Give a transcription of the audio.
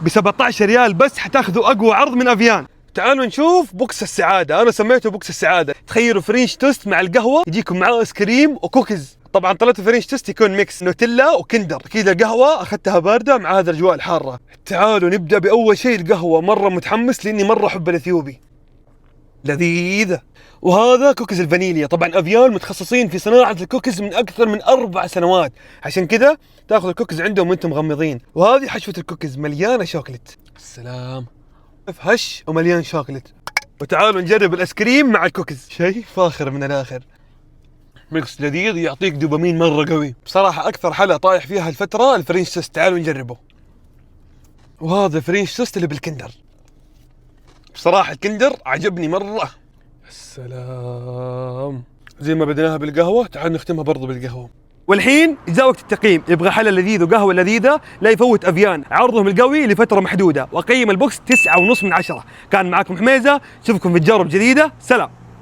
ب 17 ريال بس حتاخذوا اقوى عرض من افيان. تعالوا نشوف بوكس السعادة، أنا سميته بوكس السعادة. تخيلوا فرنش توست مع القهوة، يجيكم معاه ايس كريم وكوكيز. طبعا طلعت فرنش توست يكون ميكس نوتيلا وكندر. أكيد القهوة أخذتها باردة مع هذا الأجواء الحارة. تعالوا نبدأ بأول شيء القهوة، مرة متحمس لأني مرة أحب الأثيوبي، لذيذة. وهذا كوكيز الفانيليا. طبعا أفيان متخصصين في صناعة الكوكيز من أكثر من 4 سنوات، عشان كذا تاخذ الكوكيز عندهم وانتم مغمضين. وهذه حشوة الكوكيز مليانة شوكليت. السلام، هش ومليان شوكليت. وتعالوا نجرب الايس كريم مع الكوكيز، شيء فاخر من الاخر. ميكس لذيذ يعطيك دوبامين مره قوي. بصراحه اكثر حلا طايح فيها الفتره الفرنش توست، تعالوا نجربه. وهذا فرنش توست اللي بالكندر. بصراحه الكندر عجبني مره. السلام. زي ما بديناها بالقهوه تعالوا نختمها برضو بالقهوه. والحين جاء وقت التقييم. يبغى حلا لذيذ وقهوه لذيذه لا يفوت افيان، عرضهم القوي لفتره محدوده، وقيم البوكس 9.5 من 10. كان معكم حميزه، اشوفكم في تجارب جديده، سلام.